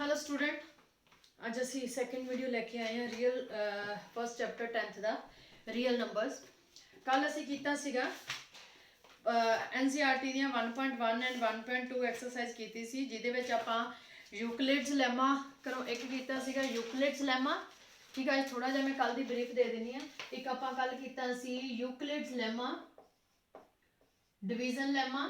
Hello student, अज असी second video लैके आए हैं रियल फस्ट चैप्टर 10th का रियल नंबर्स। कल असी कीता सीगा NCERT दियां 1.1 एंड 1.2 एक्सरसाइज कीती सी, जिहदे विच आपां यूक्लिड्स लैमा करो एक कीता सीगा यूक्लिड्स लैमा। ठीक है, थोड़ा जिहा मैं कल दी ब्रीफ दे देनी है। एक आपां कल कीता सी यूक्लिड्स लैमा, डिवीजन लैमा,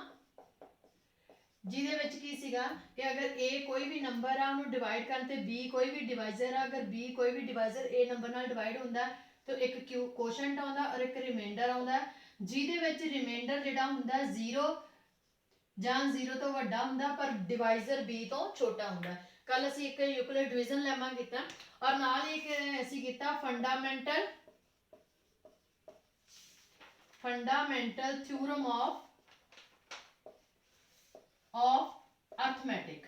जिहदे विच की सीगा कि अगर ए कोई भी नंबर आ उन्होंने डिवाइड करन ते बी कोई भी डिवाइजर आ, अगर बी कोई भी डिवाइजर ए नंबर नाल डिवाइड हुंदा तो एक क्वोशेंट आउंदा और एक रिमाइंडर आउंदा, जिहदे विच रिमाइंडर जिहड़ा हुंदा 0 जां 0 तो वड्डा हुंदा पर डिवाइजर बी तो छोटा हुंदा। कल असी एक यूक्लिड डिवीजन लैमा कीता और नाल ही एक असी कीता फंडामेंटल थ्योरम ऑफ अर्थमैटिक।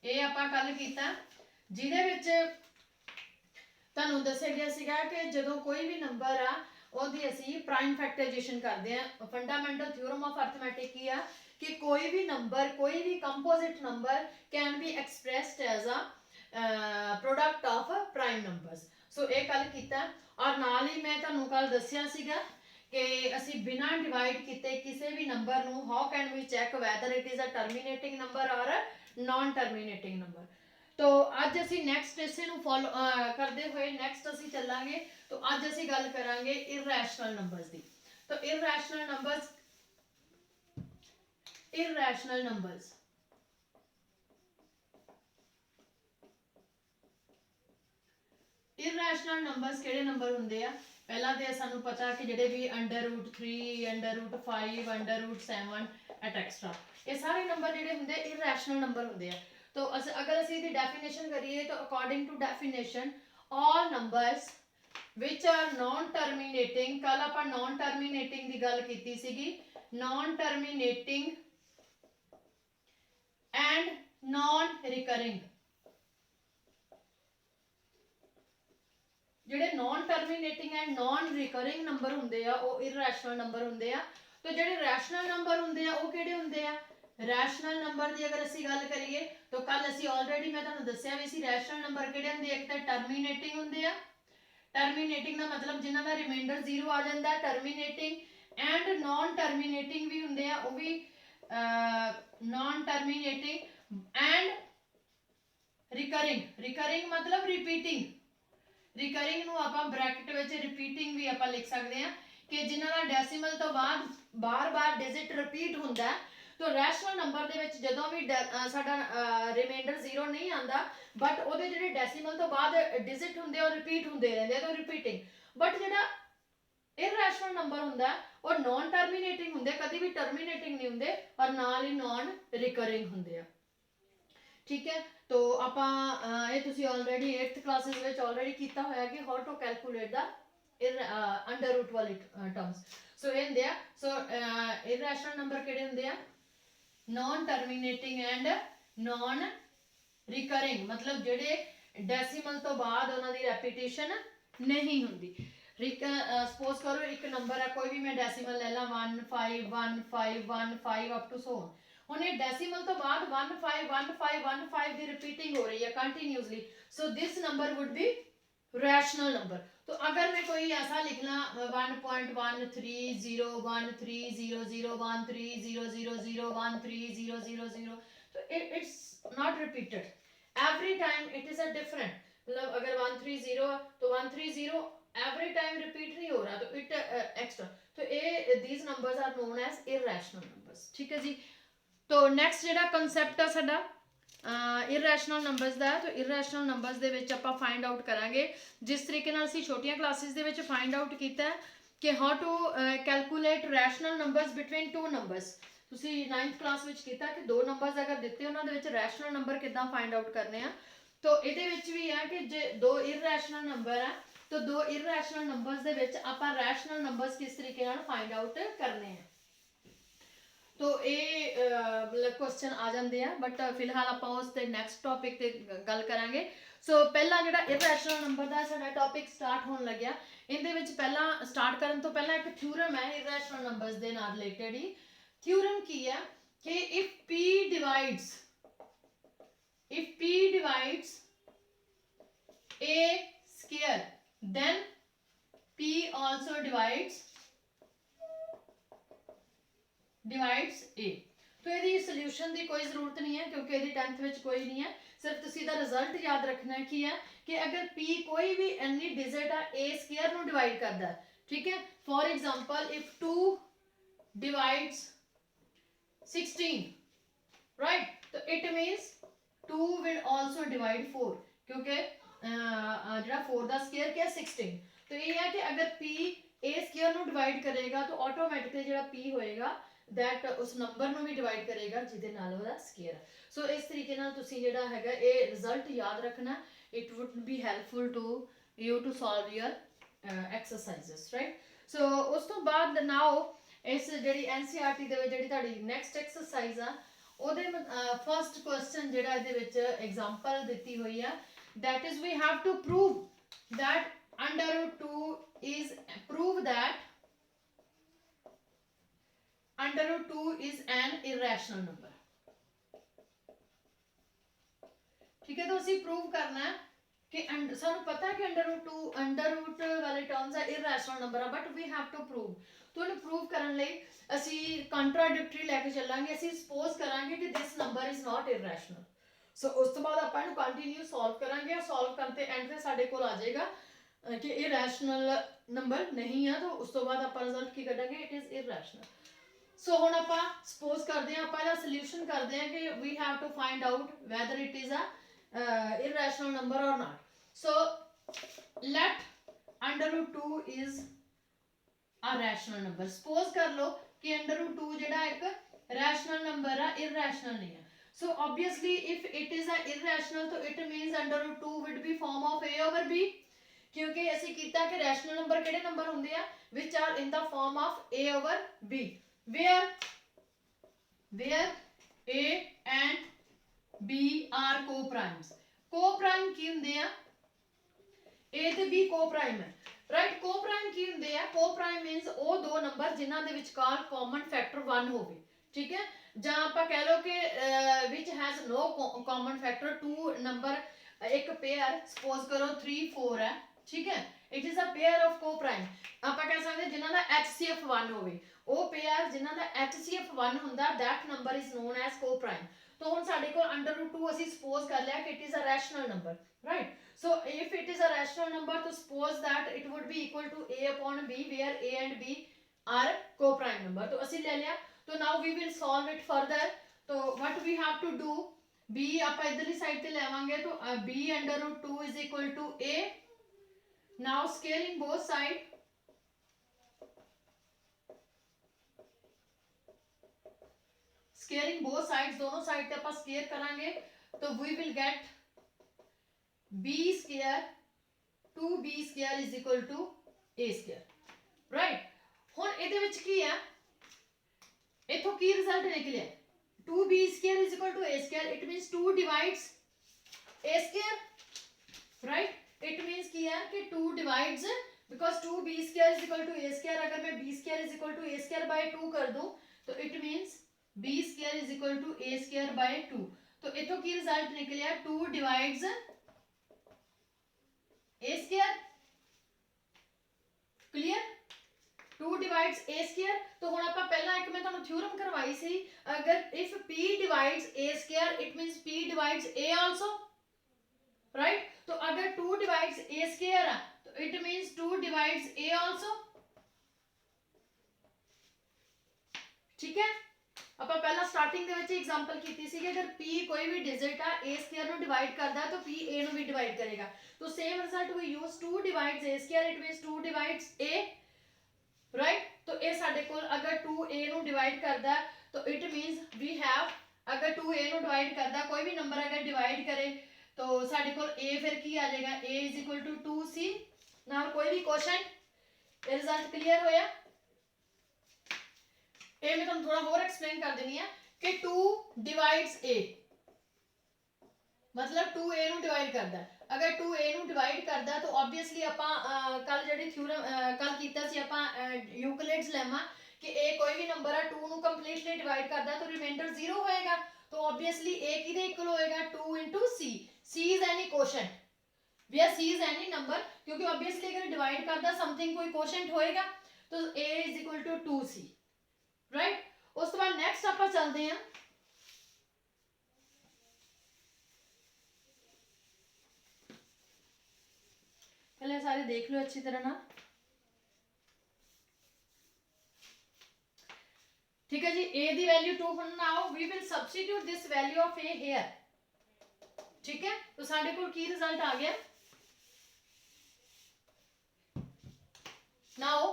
ये आपां कल कीता, जिहदे विच तुहानूं दस्सिया गया सीगा कि जदों कोई भी नंबर आ ओहदी असी प्राइम फैक्टराइजेशन करते हैं। फंडामेंटल थ्योरम ऑफ अर्थमैटिक की है कि कोई भी नंबर, कोई भी composite number can be expressed as a product of prime numbers. So ये कल कीता और नाल ही मैं तुहानूं कल दस्सिया सीगा कि असी बिना डिवाइड किते किसी भी नंबर नूं how can we check whether it is a terminating number और नॉन टर्मीनेटिंग नंबर। तो अज असी नैक्सट इसे फॉलो करते हुए नैक्सट असी चलांगे। तो अज असी गल करांगे इररैशनल नंबर्स की। तो irrational numbers irrational numbers किहड़े number हुंदे आ? पहला तो सानू पता कि जिहड़े भी √3 √5 √7 एट एक्सट्रा ये सारे नंबर जिहड़े हुंदे इररैशनल नंबर हुंदे आ। तो अगर असी इहदी डेफिनेशन करिए तो according to definition all numbers which are non terminating, कल आपां नॉन टर्मीनेटिंग की गल कीती सीगी, non terminating and non recurring. ਜਿਹੜੇ non terminating and non recurring number ਹੁੰਦੇ ਆ ਉਹ ਇਰਰੈਸ਼ਨਲ ਨੰਬਰ ਹੁੰਦੇ ਆ। ਤੇ ਜਿਹੜੇ ਰੈਸ਼ਨਲ ਨੰਬਰ ਹੁੰਦੇ ਆ ਉਹ ਕਿਹੜੇ ਹੁੰਦੇ ਆ? ਰੈਸ਼ਨਲ ਨੰਬਰ ਦੀ ਅਗਰ ਅਸੀਂ ਗੱਲ ਕਰੀਏ ਤਾਂ ਕੱਲ ਅਸੀਂ ਆਲਰੇਡੀ ਮੈਂ ਤੁਹਾਨੂੰ ਦੱਸਿਆ ਵੀ ਸੀ ਰੈਸ਼ਨਲ ਨੰਬਰ ਕਿਹੜੇ ਹੁੰਦੇ, ਇੱਕ ਤਾਂ ਟਰਮੀਨੇਟਿੰਗ ਹੁੰਦੇ ਆ। ਟਰਮੀਨੇਟਿੰਗ ਦਾ ਮਤਲਬ ਜਿਨ੍ਹਾਂ ਦਾ ਰਿਮਾਈਂਡਰ 0 ਆ ਜਾਂਦਾ, ਟਰਮੀਨੇਟਿੰਗ ਐਂਡ ਨॉन ਟਰਮੀਨੇਟਿੰਗ ਵੀ ਹੁੰਦੇ ਆ, ਉਹ ਵੀ नॉन टर्मीनेटिंग एंड रिकरिंग मतलब रिपीटिंग। रिकरिंग नूं आपां ब्रैकेट विच रिपीटिंग भी आपां लिख सकते हैं कि जिन्हां दा डेसिमल तो बाद बार बार डिजिट रिपीट हुंदा है। तो रैशनल नंबर दे विच जदों भी साडा रिमाइंडर 0 नहीं आंदा बट ओहदे जिहड़े डेसिमल तो बाद डिजिट हुंदे ओह रिपीट हुंदे रहिंदे, तो रिपीटिंग। बट जिहड़ा इररैशनल नंबर हुंदा ओह नॉन टर्मीनेटिंग हुंदे, कदी भी टर्मीनेटिंग नहीं हुंदे और नाल ही नॉन रिकरिंग हुंदे आ। ठीक है, तो आपां ये तुसी ऑलरेडी 8th क्लासेस विच ऑलरेडी कीता होया कि how to calculate the under root वाली टर्म्स। सो ये हुंदे आ। सो इररैशनल नंबर किहड़े हुंदे आ? Non terminating and non recurring, मतलब जिहड़े डेसिमल तो बाद उन्हां दी रेपिटेशन नहीं हुंदी। सपोज करो एक नंबर है कोई भी, मैं डेसिमल ले ला 1 5 1 5 1 5 अप टू सो ऑन। ਹੁਣ ਇਹ ਡੈਸੀਮਲ ਤੋਂ ਬਾਅਦ 1 5 1 5 1 5 ਦੀ ਰਿਪੀटिंग हो रही है continuously, so this number would be rational number. तो अगर मैं कोई ऐसा लिखना 1.13001130001300013000 तो it's not repeated every time, it is a different. मतलब अगर 130 तो 130 एवरी टाइम रिपीट नहीं हो रहा, तो इट एक्स्ट्रा। तो ये these numbers are known as irrational numbers. ठीक है जी। तो नैक्सट जिहड़ा कंसैप्ट आ साडा इररैशनल नंबर्स दा, तो इररैशनल नंबर्स दे विच आपां फाइंड आउट करांगे जिस तरीके नाल असीं छोटियां क्लासेस दे विच फाइंड आउट कीता है कि how to calculate rational numbers between two numbers. तुसीं 9th क्लास विच कीता कि दो नंबर्स अगर दित्ते उन्हां दे विच रैशनल नंबर किदां फाइंड आउट करने आ। तो इहदे विच भी है कि जे दो इररैशनल नंबर है तो दो इररैशनल नंबर्स दे विच आपां रैशनल नंबर्स किस तरीके नाल फाइंड आउट करने हैं। तो ये मतलब क्वेश्चन आ जाते हैं, बट फिलहाल आप उस नैक्सट टॉपिक ते गल करांगे। सो पहला जिहड़ा इररैशनल नंबर दा साडा टॉपिक स्टार्ट होने लग्या, इहदे विच पहला स्टार्ट करन तो पहला एक थ्योरम है इररैशनल नंबर्स दे नाल रिलेटेड ही। थ्योरम की है कि if p divides if p divides a square then p also divides a। तो ਇਹਦੀ ਸੋਲੂਸ਼ਨ ਦੀ ਕੋਈ ਜ਼ਰੂਰਤ ਨਹੀਂ ਹੈ ਕਿਉਂਕਿ ਇਹਦੀ 10th ਵਿੱਚ ਕੋਈ ਨਹੀਂ ਹੈ, ਸਿਰਫ ਤੁਸੀਂ ਇਹਦਾ ਰਿਜ਼ਲਟ ਯਾਦ ਰੱਖਣਾ ਹੈ ਕੀ ਹੈ ਕਿ ਅਗਰ p ਕੋਈ ਵੀ ਐਨੀ ਡਿਜਿਟ ਆ a ਸਕੁਅਰ ਨੂੰ ਡਿਵਾਈਡ ਕਰਦਾ, ਠੀਕ ਹੈ। For example if 2 divides 16, right, तो it means 2 will also divide 4 क्योंकि ਜਿਹੜਾ 4 ਦਾ ਸਕੁਅਰ क्या 16। तो ਇਹ ਹੈ ਕਿ ਅਗਰ p a ਸਕੁਅਰ ਨੂੰ ਡਿਵਾਈਡ ਕਰੇਗਾ ਤਾਂ ਆਟੋਮੈਟਿਕਲੀ ਜਿਹੜਾ p ਹੋਏਗਾ that ਉਸ ਨੰਬਰ ਨੂੰ ਵੀ ਡਿਵਾਈਡ ਕਰੇਗਾ ਜਿਹਦੇ ਨਾਲ ਉਹਦਾ ਸਕੁਅਰ ਹੈ। ਸੋ ਇਸ ਤਰੀਕੇ ਨਾਲ ਤੁਸੀਂ ਜਿਹੜਾ ਹੈਗਾ ਇਹ ਰਿਜ਼ਲਟ ਯਾਦ ਰੱਖਣਾ, it would be helpful to you to solve your exercises, right। ਸੋ ਉਸ ਤੋਂ ਬਾਅਦ now ਇਸ ਜਿਹੜੀ NCERT ਦੇ ਵਿੱਚ ਜਿਹੜੀ ਤੁਹਾਡੀ ਨੈਕਸਟ ਐਕਸਰਸਾਈਜ਼ ਆ ਉਹਦੇ ਫਰਸਟ ਕੁਐਸਚਨ ਜਿਹੜਾ ਇਹਦੇ ਵਿੱਚ ਐਗਜ਼ਾਮਪਲ ਦਿੱਤੀ ਹੋਈ ਆ, that is we have to prove that under root 2 is prove that under root 2 is an irrational number। ठीक है, तो ਅਸੀਂ ਪ੍ਰੂਵ ਕਰਨਾ ਹੈ ਕਿ ਸਾਨੂੰ ਪਤਾ ਹੈ ਕਿ ਅੰਡਰ ਰੂਟ ਵਾਲੇ ਟਰਮਸ ਆ ਇਰੈਸ਼ਨਲ ਨੰਬਰ ਆ, but we have to prove. तो ਇਹਨੂੰ ਪ੍ਰੂਵ ਕਰਨ ਲਈ ਅਸੀਂ ਕੰਟਰਾਡਿਕਟਰੀ ਲੈ ਕੇ ਚੱਲਾਂਗੇ। ਅਸੀਂ ਸਪੋਜ਼ ਕਰਾਂਗੇ ਕਿ ਦਿਸ ਨੰਬਰ ਇਜ਼ ਨਾਟ ਇਰੈਸ਼ਨਲ। ਸੋ ਉਸ ਤੋਂ ਬਾਅਦ ਆਪਾਂ ਇਹਨੂੰ ਕੰਟੀਨਿਊ ਸੋਲਵ ਕਰਾਂਗੇ। ਸੋਲਵ ਕਰਨ ਤੇ ਐਂਡ ਤੇ ਸਾਡੇ ਕੋਲ ਆ ਜਾਏਗਾ ਕਿ ਇਰੈਸ਼ਨਲ ਨੰਬਰ ਨਹੀਂ ਆ, ਤਾਂ ਉਸ ਤੋਂ ਬਾਅਦ ਆਪਾਂ ਰਿਜ਼ਲਟ ਕੀ ਕੱਢਾਂਗੇ, ਇਟ ਇਜ਼ ਇਰੈਸ਼ਨਲ। ਸੋ ਹੁਣ ਆਪਾਂ ਸਪੋਜ਼ ਕਰਦੇ ਹਾਂ, ਆਪਾਂ ਇਹਦਾ ਸੋਲੂਸ਼ਨ ਕਰਦੇ ਹਾਂ ਕਿ we have to find out whether it is a irrational number or not। So let under root 2 is a rational number। suppose कर लो कि under root 2 ਜਿਹੜਾ ਇੱਕ rational number ਆ, irrational नहीं है। so obviously if it is a irrational तो it means under root 2 would be form of a over b, क्योंकि ਅਸੀਂ ਕੀਤਾ कि rational number ਕਿਹੜੇ number ਹੁੰਦੇ ਆ which are in the form of a over b, where a and B are co-primes। co-prime ਕੀ ਹੁੰਦੇ ਆ, A ਤੇ B co-prime ਹੈ, right। co-prime ਕੀ ਹੁੰਦੇ ਆ, co-prime means ਉਹ ਦੋ ਨੰਬਰ ਜਿਨ੍ਹਾਂ ਦੇ ਵਿਚਕਾਰ common factor 1 ਹੋਵੇ, ਠੀਕ ਹੈ। ਜਾਂ ਆਪਾਂ ਕਹਿ ਲਓ ਕਿ which has no common factor, two number ਇੱਕ pair suppose ਕਰੋ 3 4 ਹੈ, ਠੀਕ ਹੈ। it is a pair of co-prime। ਆਪਾਂ ਕਹਿ ਸਕਦੇ ਜਿਨ੍ਹਾਂ ਦਾ HCF 1 ਹੋਵੇ, ਉਹ pair ਜਿਨ੍ਹਾਂ ਦਾ HCF 1 ਹੁੰਦਾ that number is known as co-prime। तो ਹੁਣ ਸਾਡੇ ਕੋਲ under root 2 ਅਸੀਂ suppose ਕਰ ਲਿਆ ਕਿ it is a rational number, right। so if it is a rational number to suppose that it would be equal to a upon b where a and b are co-prime number। तो ਅਸੀਂ ਲੈ ਲਿਆ। तो now we will solve it further। तो what we have to do, b ਆਪਾਂ ਇਧਰਲੀ side ਤੇ ਲੈਵਾਂਗੇ, तो b under root 2 is equal to a। now scaling both side, scaling both sides, दोनों साइड पे ਆਪਾਂ स्केयर करांगे, तो we will get b square 2b square is equal to a square, right। ਹੁਣ ਇਹਦੇ ਵਿੱਚ ਕੀ ਹੈ, ਇਥੋਂ ਕੀ ਰਿਜ਼ਲਟ ਨਿਕਲਿਆ, 2b square is equal to a square, it means 2 divides a square, right। it means ਕੀ ਹੈ कि 2 divides, because 2b square is equal to a square, अगर मैं b square is equal to a square by 2 कर दूं तो it means b square is equal to a square by 2। तो इथों की result निकलिया 2 divides a square, clear। 2 divides a square। तो ਹੁਣ ਆਪਾਂ ਪਹਿਲਾਂ ਇੱਕ ਮੈਂ ਤੁਹਾਨੂੰ ਥਿਊਰਮ ਕਰਵਾਈ ਸੀ, ਅਗਰ if p divides a square it means p divides a also, right। तो अगर 2 divides a square है तो it means 2 divides a also, ठीक है। ਆਪਾਂ ਪਹਿਲਾਂ ਸਟਾਰਟਿੰਗ ਦੇ ਵਿੱਚ ਐਗਜ਼ਾਮਪਲ ਕੀਤੀ ਸੀ ਕਿ ਅਗਰ p ਕੋਈ ਵੀ ਡਿਜਿਟ ਆ a ਸਕੁਅਰ ਨੂੰ ਡਿਵਾਈਡ ਕਰਦਾ ਤਾਂ p a ਨੂੰ ਵੀ ਡਿਵਾਈਡ ਕਰੇਗਾ। तो same result we use 2 divides a square, it means 2 divides a, right। तो ਇਹ ਸਾਡੇ ਕੋਲ ਅਗਰ 2 a ਨੂੰ ਡਿਵਾਈਡ ਕਰਦਾ तो it means we have, अगर 2 a ਨੂੰ ਡਿਵਾਈਡ ਕਰਦਾ ਕੋਈ ਵੀ ਨੰਬਰ ਅਗਰ ਡਿਵਾਈਡ ਕਰੇ तो ਸਾਡੇ ਕੋਲ a ਫਿਰ ਕੀ ਆ ਜਾਏਗਾ, a is equal to 2c। ਨਾਲ ਕੋਈ ਵੀ ਕੁਐਸਚਨ, ਇਹ ਰਿਜ਼ਲਟ ਕਲੀਅਰ ਹੋਇਆ। ਇਹ ਮੈਂ ਤੁਹਾਨੂੰ ਥੋੜਾ ਹੋਰ ਐਕਸਪਲੇਨ ਕਰ ਦੇਣੀ ਹੈ ਕਿ 2 divides a मतलब 2a ਨੂੰ ਡਿਵਾਈਡ ਕਰਦਾ। ਅਗਰ 2a ਨੂੰ ਡਿਵਾਈਡ ਕਰਦਾ ਤਾਂ ਆਬਵੀਅਸਲੀ ਆਪਾਂ ਕੱਲ ਜਿਹੜੀ ਥਿਊਰਮ ਕੱਲ ਕੀਤਾ ਸੀ ਆਪਾਂ ਯੂਕਲਿਡਸ ਲੈਮਾ ਕਿ a ਕੋਈ ਵੀ ਨੰਬਰ ਆ 2 ਨੂੰ ਕੰਪਲੀਟਲੀ ਡਿਵਾਈਡ ਕਰਦਾ ਤਾਂ ਰਿਮਾਈਂਡਰ 0 ਹੋਏਗਾ। तो ऑब्वियसली ए किदे इक्वल होएगा 2 into c. c is any quotient, where c is any number, क्योंकि ऑब्वियसली अगर डिवाइड करदा समथिंग कोई क्वोशेंट होएगा तो a is equal to 2c, right. उस तो बाद नेक्स्ट आप चलते हैं. पहले सारे देख लो अच्छी तरह ना. ठीक है जी. a दी वैल्यू 2 ਹੁਣ now we will substitute this value of a here. ठीक है. तो साडे कोल की रिजल्ट आ गया. Now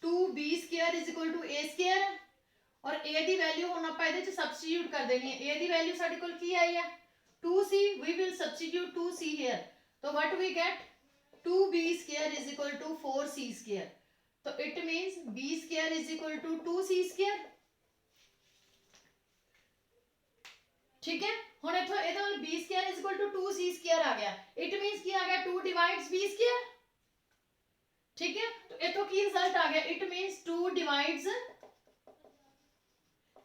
2b square is equal to a square और a दी वैल्यू ਹੁਣ ਆਪਾਂ ਇਹਦੇ ਚ सब्स्टिट्यूट कर देनी है. a दी वैल्यू साडे कोल की आई है 2c. we will substitute 2c here. तो what we get 2b square is equal to 4c square. तो it means b square is equal to 2c square. ठीक है. ਹੁਣ ਇਥੋਂ ਇਹਦੇ ਨਾਲ b square is equal to 2c square आ गया. इट मीन्स ਕੀ आ गया 2 डिवाइड्स b स्क्वायर. ठीक है. तो इथों की रिजल्ट आ गया it means 2 divides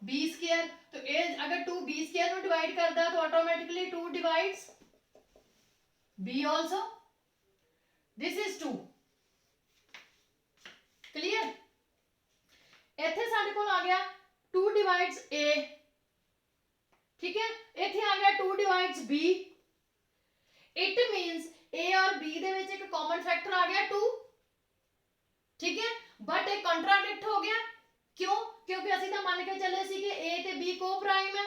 b square. तो ये अगर 2 b स्क्वायर ਨੂੰ डिवाइड करदा तो automatically 2 divides b also. This is 2. Clear. इथे साडे कोल आ गया 2 डिवाइड्स a. ठीक है. इथे आ गया 2 divides b. It means a और b दे विच एक कॉमन फैक्टर आ गया 2. ठीक है. बट एक कॉन्ट्राडिक्ट हो गया. क्यों? क्योंकि ਅਸੀਂ ਤਾਂ ਮੰਨ ਕੇ ਚੱਲੇ ਸੀ कि a ਤੇ b को प्राइम है.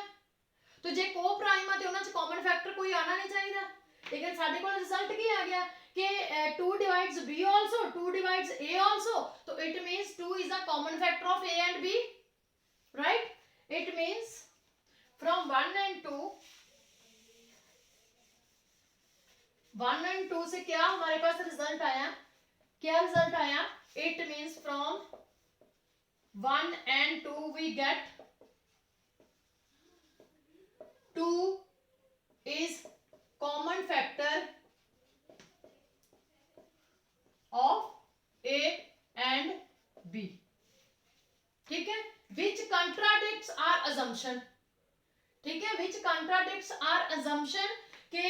तो जे को प्राइम है तो ਉਹਨਾਂ ਚ कॉमन फैक्टर कोई आना नहीं चाहिए. लेकिन साडे कोल रिजल्ट की आ गया कि 2 divides b also, 2 divides a also. So it means 2 is a common factor of a and b, right? It means from 1 and 2, 1 and 2 से क्या हमारे पास रिजल्ट आया? क्या रिजल्ट आया? It means from 1 and 2 we get 2 is common factor of a and b. ठीक है. which contradicts our assumption. ठीक है. which contradicts our assumption के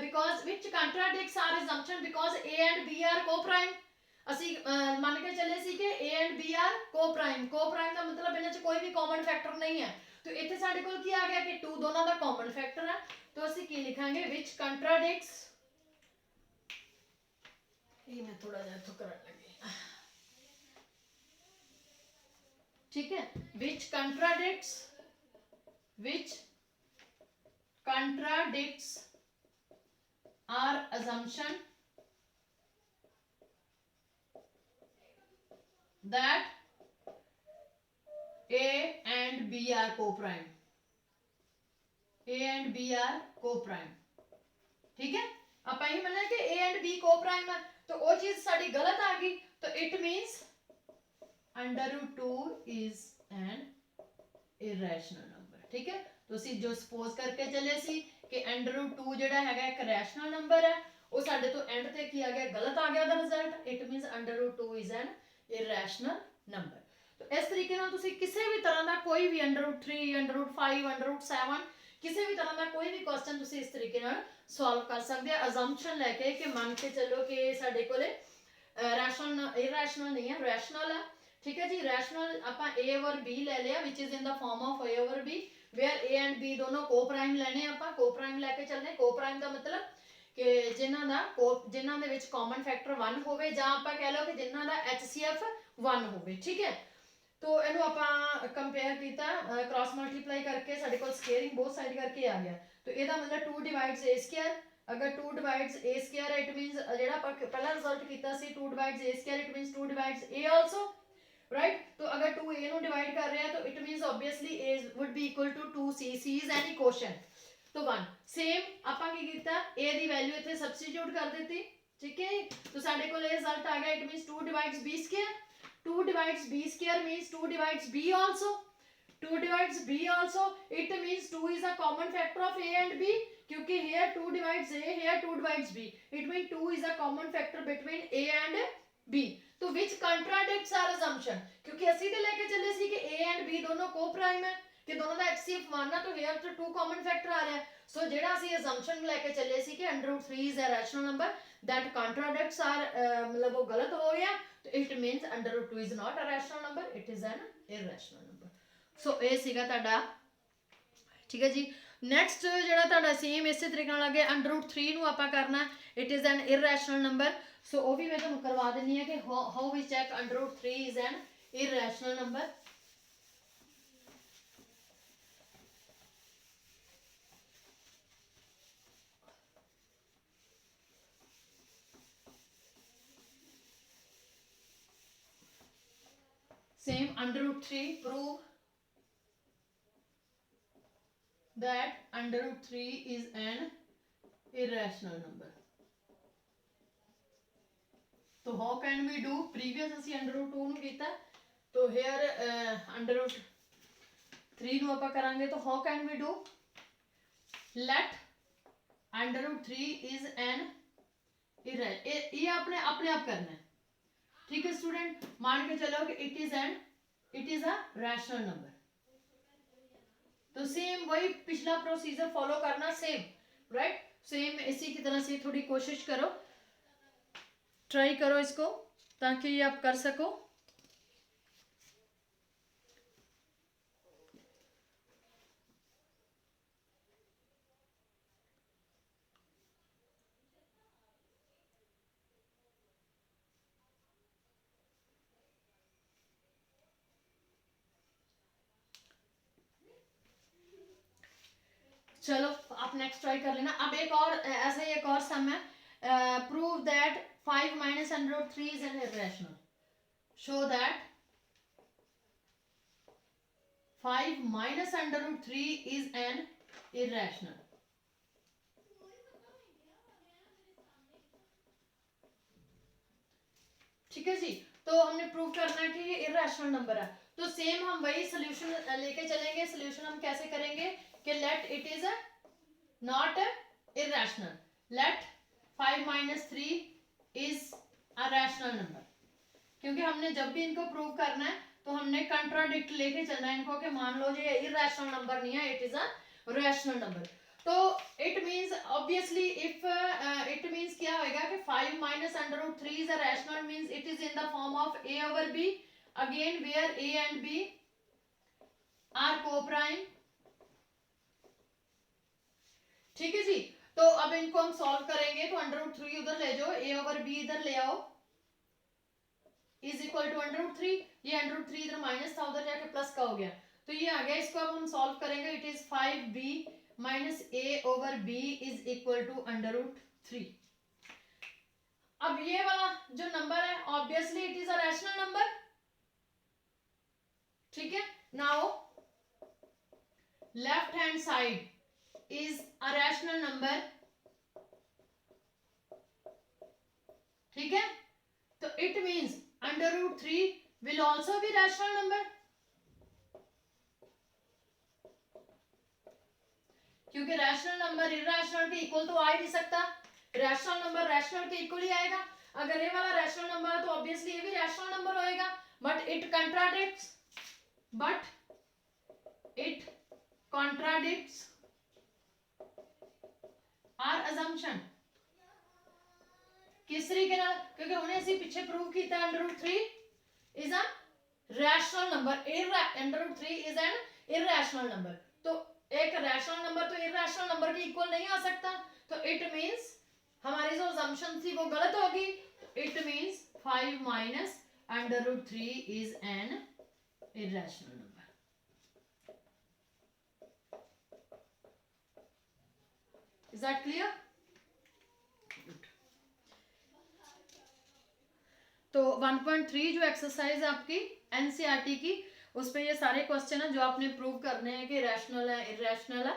because which contradicts our assumption because a and b are co-prime. ਅਸੀਂ ਮੰਨ ਕੇ ਚੱਲੇ ਸੀ ਕਿ a and b are co-prime. co-prime ਦਾ ਮਤਲਬ ਇਹਨਾਂ 'ਚ ਕੋਈ ਵੀ ਕਾਮਨ ਫੈਕਟਰ ਨਹੀਂ ਹੈ. तो ਇੱਥੇ ਸਾਡੇ ਕੋਲ ਕੀ ਆ ਗਿਆ ਕਿ 2 ਦੋਨਾਂ ਦਾ ਕਾਮਨ ਫੈਕਟਰ ਹੈ. तो ਅਸੀਂ ਕੀ ਲਿਖਾਂਗੇ which contradicts. ये मैं थोड़ा जा तो करने लगी. ठीक है. which contradicts our assumption that a and b are co-prime. a and b are co-prime. ठीक है. आप यही मानना कि a and b co-prime है. तो वो चीज साड़ी गलत आ गई. तो it means √2 is an irrational number. ठीक है. तो ਅਸੀਂ जो सपोज करके चले सी कि √2 ਜਿਹੜਾ ਹੈਗਾ ਇੱਕ ਰੈਸ਼ਨਲ ਨੰਬਰ ਹੈ. ਉਹ ਸਾਡੇ ਤੋਂ ਐਂਡ ਤੇ ਕੀ ਆ ਗਿਆ? ਗਲਤ ਆ ਗਿਆ ਉਹਦਾ result. It means √2 is an irrational number. तो इस तरीके ਨਾਲ ਤੁਸੀਂ ਕਿਸੇ ਵੀ ਤਰ੍ਹਾਂ ਦਾ ਕੋਈ ਵੀ √3 √5 √7 ਕਿਸੇ ਵੀ ਤਰ੍ਹਾਂ ਦਾ ਕੋਈ ਵੀ ਕੁਐਸਚਨ ਤੁਸੀਂ ਇਸ ਤਰੀਕੇ ਨਾਲ ਸੋਲਵ ਕਰ ਸਕਦੇ ਆ ਅਜ਼ੰਪਸ਼ਨ ਲੈ ਕੇ ਕਿ ਮੰਨ ਕੇ ਚੱਲੋ ਕਿ ਸਾਡੇ ਕੋਲੇ ਰੈਸ਼ਨਲ ਇਰੈਸ਼ਨਲ ਨਹੀਂ ਹੈ ਰੈਸ਼ਨਲ ਹੈ. ठीक है जी. रैशनल ਆਪਾਂ a और b ले लिया which is in the form of a over b where a and b दोनों co-prime लेने ਆਪਾਂ co-prime लेके चलने. co-prime ਦਾ ਮਤਲਬ ਕਿ ਜਿਨ੍ਹਾਂ ਦੇ ਵਿੱਚ common factor 1 ਹੋਵੇ ਜਾਂ ਆਪਾਂ ਕਹਿ ਲਓ ਕਿ ਜਿਨ੍ਹਾਂ ਦਾ HCF 1 ਹੋਵੇ. ठीक है. तो ਇਹਨੂੰ ਆਪਾਂ ਕੰਪੇਅਰ ਕੀਤਾ क्रॉस मल्टीप्लाई करके ਸਾਡੇ ਕੋਲ ਸਕੁਅਰਿੰਗ बोथ साइड करके आ गया. तो ਇਹਦਾ ਮਤਲਬ 2 divides a square. अगर 2 divides a square it means ਜਿਹੜਾ ਆਪਾਂ ਪਹਿਲਾ ਰਿਜ਼ਲਟ ਕੀਤਾ ਸੀ 2 divides a square it means 2 divides a also. Right. तो अगर 2 a ਨੂੰ डिवाइड कर रहे हैं तो it means obviously a would be equal to 2c. c is any quotient. तो 1 सेम ਆਪਾਂ ਕੀ ਕੀਤਾ a ਦੀ ਵੈਲਿਊ ਇੱਥੇ ਸਬਸਟੀਟਿਊਟ ਕਰ ਦਿੱਤੀ. ठीक है. तो ਸਾਡੇ ਕੋਲ ਇਹ ਰਿਜ਼ਲਟ ਆ ਗਿਆ. It means 2 divides b square. 2 divides b square means 2 divides b also. 2 divides b also. It means 2 is a common factor of a and b क्योंकि here 2 divides a here 2 divides b. It means 2 is a common factor between a and b. तो which contradicts our assumption क्योंकि ਅਸੀਂ ਤੇ ਲੈ ਕੇ ਚੱਲੇ ਸੀ ਕਿ a and b दोनों co-prime है कि दोनों ਦਾ HCF 1 ਆ तो here तो 2 कॉमन फैक्टर आ रहा है सो ਜਿਹੜਾ ਅਸੀਂ assumption ਲੈ ਕੇ ਚੱਲੇ ਸੀ कि √3 is a rational number that contradicts our मतलब वो गलत हो गया तो it means √2 is not a rational number it is an irrational number सो ਇਹ ਸੀਗਾ ਤੁਹਾਡਾ ठीक है जी नैक्सट जो सेम इस तरीके अगे √3 ਨੂੰ ਆਪਾਂ करना it is an irrational number so वो भी मैं ਤੁਹਾਨੂੰ करवा देनी है कि how we check √3 is an irrational number same √3 prove that √3 is an irrational number तो how can we do previous ਅਸੀਂ √2 ਨੂੰ ਕੀਤਾ तो here √3 ਨੂੰ ਆਪਾਂ ਕਰਾਂਗੇ तो how can we do let √3 is an irrational ये अपने आप करना है ठीक है स्टूडेंट मान के चलो कि it is a rational number तो सेम वही पिछला प्रोसीजर फॉलो करना सेम राइट सेम इसी की तरह से थोड़ी कोशिश करो ट्राई करो इसको ताकि ये आप कर सको चलो आप नेक्स्ट ट्राई कर लेना अब एक और ऐसा ही एक और सम है prove that 5 minus √3 is an irrational show that 5 minus √3 is an irrational ठीक है जी तो हमने प्रूव करना है कि ये इरैशनल नंबर है तो सेम हम वही सोल्यूशन लेके चलेंगे सोल्यूशन हम कैसे करेंगे कि let it is not irrational let 5 minus 3 is a rational number क्योंकि हमने जब भी इनको प्रूव करना है तो हमने कंट्राडिक्ट लेके चलना है इनको कि मान लो ये इरैशनल नंबर नहीं है it is a rational number तो it means obviously if it means क्या होएगा कि 5 minus √3 is a rational means it is in the form of a over b again where a and b are co-prime ठीक है जी तो अब इनको हम सॉल्व करेंगे तो √3 उधर ले जाओ a over b इधर ले आओ इज इक्वल टू √3 ये √3 इधर माइनस था उधर जाके प्लस का हो गया तो ये आ गया इसको अब हम सॉल्व करेंगे it is 5b minus a over b is equal to √3 अब ये वाला जो नंबर है obviously it is a rational number ठीक है now left hand side is a rational number ठीक है तो it means √3 will also be rational number क्योंकि रैशनल नंबर इरैशनल के इक्वल तो आ ही नहीं सकता रैशनल नंबर रैशनल के इक्वल ही आएगा अगर ये वाला रैशनल नंबर है तो ऑब्वियसली ये भी रैशनल नंबर होएगा but it contradicts our assumption किस तरीके नाल क्योंकि हमने ਅਸੀਂ ਪਿੱਛੇ प्रूव ਕੀਤਾ √3 is a rational number √3 is an irrational number तो एक रैशनल नंबर तो इरैशनल नंबर के इक्वल नहीं आ सकता तो इट मींस हमारी जो असम्पशन थी वो गलत होगी it means 5 minus √3 is an irrational number is that clear तो 1.3 जो एक्सरसाइज है आपकी एनसीईआरटी की उस पे ये सारे क्वेश्चन है जो आपने प्रूव करने हैं कि रैशनल है इरैशनल है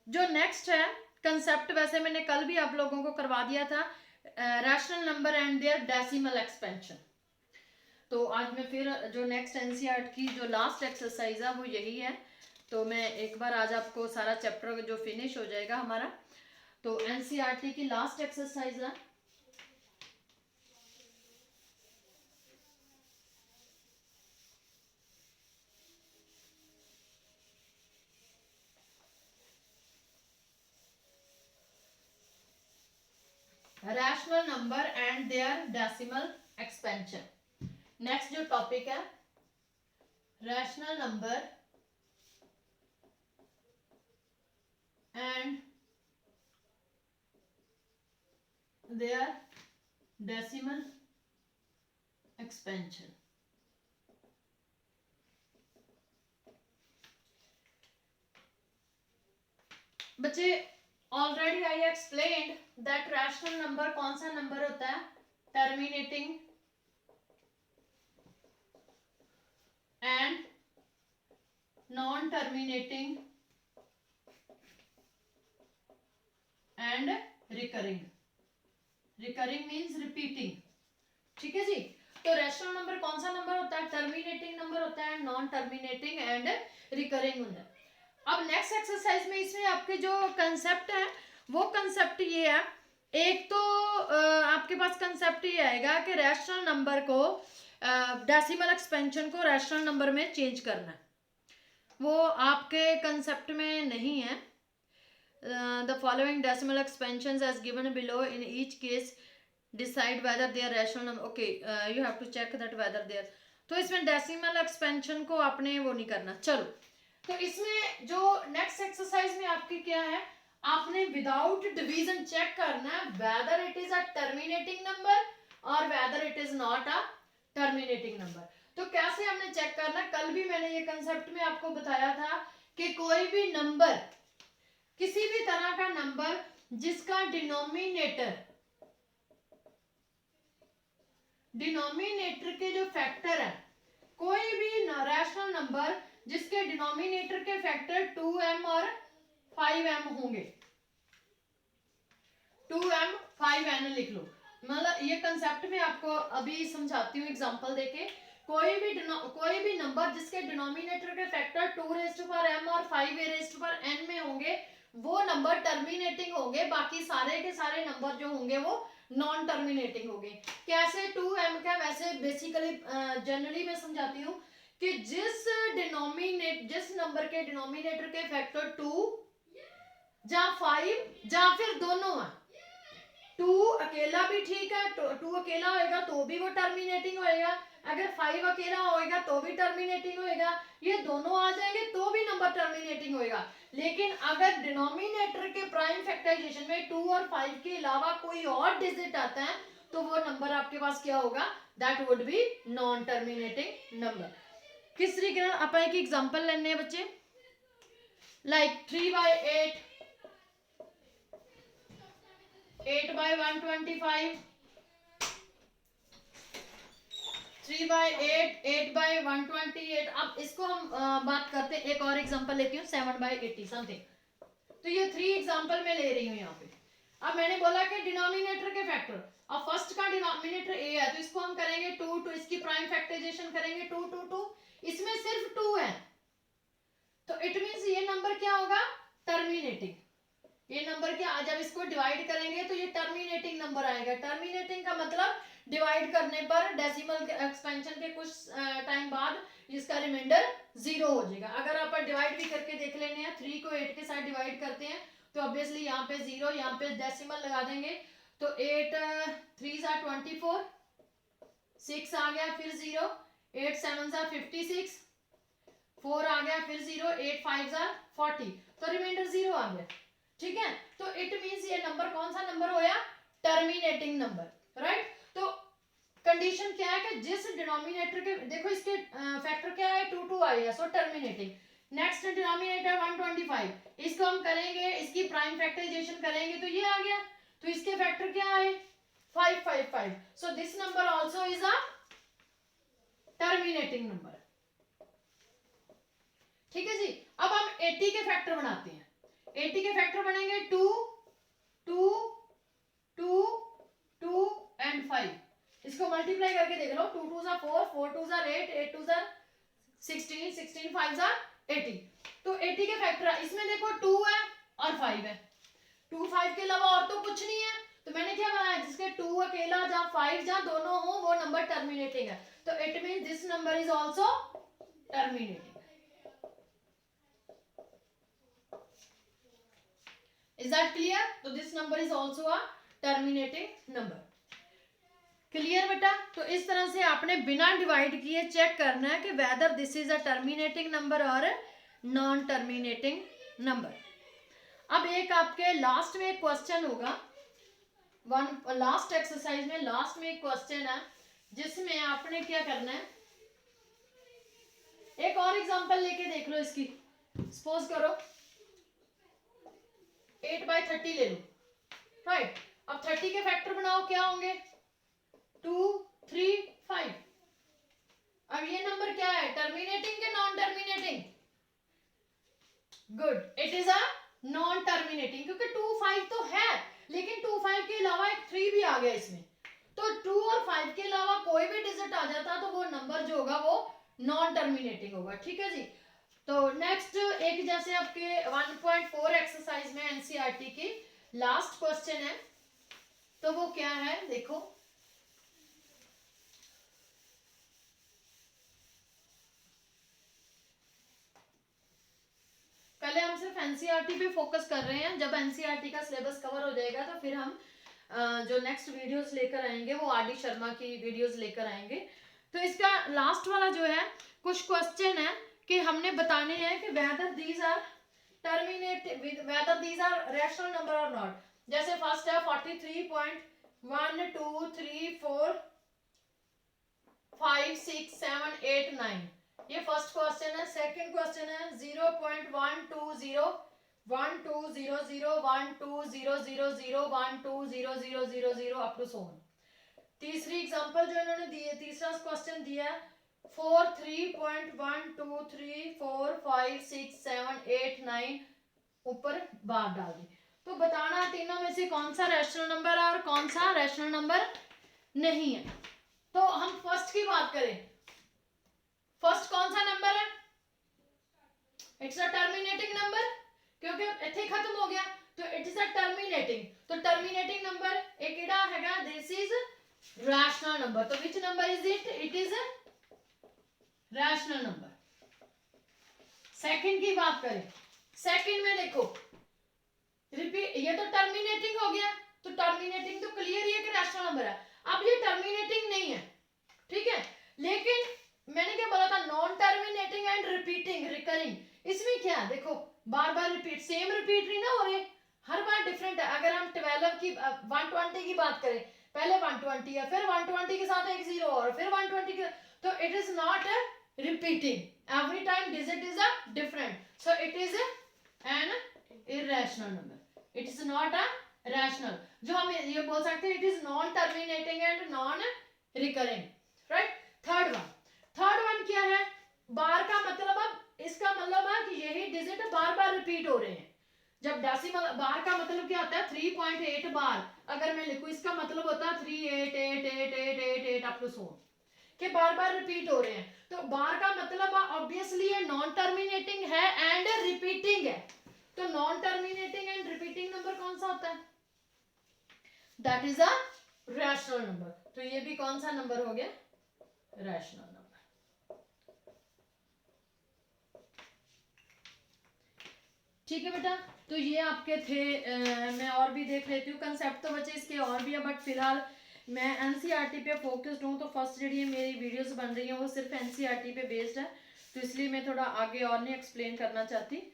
जो नेक्स्ट है कंसेप्ट वैसे मैंने कल भी आप लोगों को करवा दिया था rational number and their decimal expansion तो आज मैं फिर जो नेक्स्ट एनसीईआरटी की जो लास्ट एक्सरसाइज है वो यही है तो मैं एक बार आज आपको सारा चैप्टर जो फिनिश हो जाएगा हमारा तो एनसीईआरटी की लास्ट एक्सरसाइज है rational number and their decimal expansion. Next जो टॉपिक है rational number and their decimal expansion. बच्चे already I explained that rational number कौन सा नंबर होता है, terminating and non terminating and recurring. Recurring means repeating, ठीक है जी। तो रैशनल नंबर कौन सा नंबर होता है, टर्मिनेटिंग नंबर होता है, नॉन टर्मिनेटिंग एंड रिकरिंग होता है। अब नेक्स्ट एक्सरसाइज में इसमें आपके जो कंसेप्ट है वो कंसेप्ट ये है, एक तो आपके पास कंसेप्ट ये आएगा कि रैशनल नंबर को डेसिमल एक्सपेंशन को रैशनल नंबर में चेंज करना है, वो आपके कंसेप्ट में नहीं है। The following decimal expansions as given below in each case decide whether they are rational number. Okay, you have to check that whether they are. तो इसमें डेसिमल एक्सपेंशन को आपने वो नहीं करना। चलो, तो इसमें जो नेक्स्ट एक्सरसाइज में आपकी क्या है, आपने विदाउट डिवीजन चेक करना है whether it is a terminating number और whether it is not a terminating number. तो कैसे हमने चेक करना, कल भी मैंने ये कंसेप्ट में आपको बताया था कि कोई भी नंबर, किसी भी तरह का नंबर जिसका डिनोमिनेटर के जो फैक्टर है, कोई भी रैशनल नंबर जिसके डिनोमिनेटर के फैक्टर 2m और 5m होंगे, 2m 5n लिख लो। मतलब ये कंसेप्ट में आपको अभी समझाती हूँ एग्जांपल देके। कोई भी नंबर जिसके डिनोमिनेटर के फैक्टर 2m और 5n में होंगे वो नंबर टर्मिनेटिंग होंगे, बाकी सारे के सारे नंबर जो होंगे वो नॉन टर्मिनेटिंग होंगे। कैसे 2m का, वैसे बेसिकली जनरली मैं समझाती हूँ कि जिस नंबर के डिनोमिनेटर के फैक्टर 2 या 5 या फिर दोनों है, 2 अकेला भी ठीक है, 2 अकेला होएगा तो भी वो टर्मिनेटिंग होएगा, अगर 5 अकेला होएगा तो भी टर्मिनेटिंग होएगा, ये दोनों आ जाएंगे तो भी नंबर टर्मिनेटिंग होएगा। लेकिन अगर डिनोमिनेटर के प्राइम फैक्टराइजेशन में 2 और 5 के अलावा कोई और डिजिट आता है तो वो नंबर आपके पास क्या होगा, that would be non terminating number. किस तरीके से आप एक एग्जांपल लेने हैं बच्चे, लाइक 3/8, 8/125, 3/8, 8/128। अब इसको हम बात करते हैं, एक और एग्जांपल लेती हूँ 7/80 समथिंग। तो ये 3 एग्जांपल मैं ले रही हूँ यहाँ पे। अब मैंने बोला कि डिनोमिनेटर के फैक्टर, अब फर्स्ट का डिनोमिनेटर a है तो इसको हम करेंगे 2, इसकी प्राइम फैक्टराइजेशन करेंगे 2 2 2, इसमें सिर्फ 2 है तो इट मींस ये नंबर क्या होगा, टर्मिनेटिंग। ये नंबर क्या, जब इसको डिवाइड करेंगे तो ये टर्मिनेटिंग नंबर आएगा। टर्मिनेटिंग का मतलब डिवाइड करने पर डेसिमल एक्सपेंशन के कुछ टाइम बाद इसका रिमाइंडर 0 हो जाएगा। अगर आप डिवाइड भी करके देख लेने हैं, 3 को 8 के साथ डिवाइड करते हैं तो ऑब्वियसली यहाँ पे 0, यहाँ पे डेसिमल लगा देंगे तो 8 3 सा 24, 6 आ गया फिर 0, 8 7 सा 56, 4 आ गया फिर 0, 8 5 सा 40, तो रिमाइंडर 0 आ गया। ठीक है, तो इट मींस ये नंबर कौन सा नंबर होया, टर्मिनेटिंग नंबर, राइट। तो कंडीशन क्या है कि जिस डिनोमिनेटर के, देखो इसके फैक्टर क्या है 2 2 आया, सो टर्मिनेटिंग। नेक्स्ट डिनोमिनेटर 125, इसको हम करेंगे, इसकी प्राइम फैक्टराइजेशन करेंगे तो ये आ गया, तो इसके फैक्टर क्या आए 5 5 5, so this number also is a terminating number. ठीक है जी। अब हम 80 के फैक्टर बनाते हैं। 80 के फैक्टर बनेंगे 2 2 2 2 एंड 5। इसको मल्टीप्लाई करके देख लो, 2 2 सा 4, 4 2 सा 8, 8 2 सा 16, 16 5 सा 80। तो 80 के फैक्टर इसमें देखो 2 है और 5 है, 2 5 के अलावा और तो कुछ नहीं है, तो मैंने क्या बनाया, जिसके 2 अकेला या 5 या दोनों हो वो नंबर टर्मिनेटिंग है, तो it means this number is also terminating. Is that clear? So this number is also a terminating number. Clear बेटा? तो इस तरह से आपने बिना डिवाइड किए चेक करना है कि whether this is a terminating number और नॉन टर्मिनेटिंग नंबर। अब एक आपके लास्ट में एक क्वेश्चन होगा, लास्ट एक्सरसाइज में लास्ट में एक क्वेश्चन है जिसमें आपने क्या करना है, एक और एग्जांपल लेके देख लो इसकी। सपोज करो 8/30 ले लो, राइट। अब 30 के फैक्टर बनाओ, क्या होंगे? 2, 3, 5। अब ये नंबर क्या है, टर्मिनेटिंग के non terminating? Good, it is a non terminating, क्योंकि 2, 5 तो है, लेकिन 2, 5 के अलावा एक 3 भी आ गया इसमें, तो 2 और 5 के अलावा कोई भी डिजिट आ जाता तो वो नंबर जो होगा वो नॉन टर्मिनेटिंग होगा। ठीक है जी। तो नेक्स्ट एक जैसे आपके 1.4 एक्सरसाइज में एनसीईआरटी की लास्ट क्वेश्चन है, तो वो क्या है देखो। पहले हम सिर्फ एनसीईआरटी पे फोकस कर रहे हैं, जब एनसीईआरटी का सिलेबस कवर हो जाएगा तो फिर हम जो नेक्स्ट वीडियोस लेकर आएंगे वो आर डी शर्मा की वीडियोस लेकर आएंगे। तो इसका लास्ट वाला जो है कुछ क्वेश्चन है कि हमने बताने हैं कि whether these are terminative, whether these are rational number और नॉट। जैसे फर्स्ट है 43.1 2 3 4 5 6 7 8 9, ये फर्स्ट क्वेश्चन है। सेकंड क्वेश्चन है 0.120 1200 1200 120000 अप टू सो ऑन। तीसरी एग्जांपल जो इन्होंने दी है, तीसरा क्वेश्चन दिया है 43.123456789, ऊपर बार डाल दी। तो बताना तीनों में से कौन सा रैशनल नंबर है और कौन सा रैशनल नंबर नहीं है। तो हम फर्स्ट की बात करें, फर्स्ट कौन सा नंबर है? इट्स अ टर्मिनेटिंग नंबर, क्योंकि इथे खत्म हो गया तो इट इज अ टर्मिनेटिंग। तो टर्मिनेटिंग नंबर एक केड़ा हैगा, दिस इज रैशनल नंबर। तो which number is it? It is rational number. Second की बात करें, सेकंड में देखो रिपीट, ये तो टर्मिनेटिंग हो गया, तो टर्मिनेटिंग तो क्लियर ही है कि रैशनल नंबर है। अब ये टर्मिनेटिंग नहीं है, ठीक है, लेकिन मैंने क्या बोला था, non terminating and repeating recurring. इसमें क्या है देखो, बार बार रिपीट, सेम रिपीट नहीं ना हो रहे, हर बार डिफरेंट है। अगर हम 12 की 120 की बात करें, पहले 120 है, फिर 120 के साथ एक 0 और फिर 120 के, तो it is not repeating, every time digit is a different, so it is an irrational number, it is not a rational। जो हम ये बोल सकते हैं it is non terminating and non recurring, right। Third one क्या है, बार का मतलब, अब इसका मतलब है कि यही डिजिट बार बार रिपीट हो रहे हैं। जब डेसिमल बार का मतलब क्या होता है, 3.8 बार अगर मैं लिखूं, इसका मतलब होता है 3888888 अप टू सो, कि बार बार रिपीट हो रहे हैं। तो बार का मतलब ऑब्वियसली ये नॉन टर्मिनेटिंग है एंड रिपीटिंग है। तो non terminating and repeating number कौन सा होता है? That is a rational number. तो ये भी कौन सा नंबर हो गया? Rational number. ठीक है बेटा, तो ये आपके थे। मैं और भी देख लेती हूँ, कंसेप्ट तो बचे इसके और भी है, बट फिलहाल मैं एनसीईआरटी पे फोकस्ड हूँ। तो फर्स्ट जी मेरी वीडियोस बन रही हैं वो सिर्फ एनसीईआरटी पे बेस्ड है, तो इसलिए मैं थोड़ा आगे और नहीं एक्सप्लेन करना चाहती।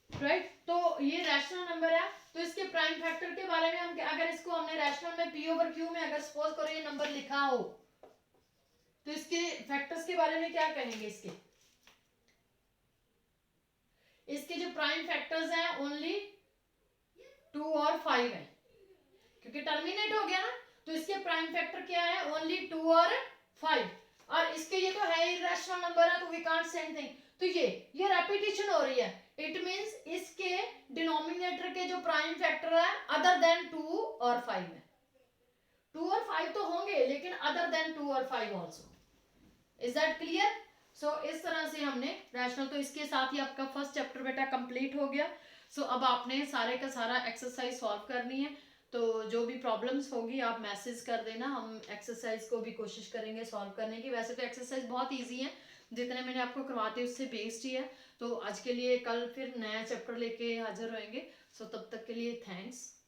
राइट, तो ये रैशनल नंबर है, तो इसके प्राइम फैक्टर के बारे में हम, अगर इसको हमने रैशनल में पी ओवर क्यू में अगर सपोज करो ये नंबर लिखा हो, तो इसके फैक्टर्स के बारे में क्या कहेंगे? इसके जो प्राइम फैक्टर्स हैं ओनली 2 और 5 है, क्योंकि टर्मिनेट हो गया ना, तो इसके प्राइम फैक्टर क्या है? ओनली 2 और 5। और इसके ये तो है इरेशनल नंबर है, तो वी कांट से एनीथिंग। तो ये रेपिटेशन हो रही है, इट मींस इसके डिनोमिनेटर के जो प्राइम फैक्टर है अदर देन 2 और 5 है। 2 और 5 तो होंगे, लेकिन अदर देन 2 और 5 also. Is that clear? So इस तरह से हमने रैशनल, तो इसके साथ ही आपका फर्स्ट चैप्टर बेटा कंप्लीट हो गया। सो अब आपने सारे का सारा एक्सरसाइज सॉल्व करनी है। तो जो भी प्रॉब्लम्स होगी आप मैसेज कर देना, हम एक्सरसाइज को भी कोशिश करेंगे सॉल्व करने की। वैसे तो एक्सरसाइज बहुत ईजी है, जितने मैंने आपको करवाते उससे बेस्ड ही है। तो आज के लिए, कल फिर नया चैप्टर लेके हाजिर होएंगे। सो तब तक के लिए थैंक्स।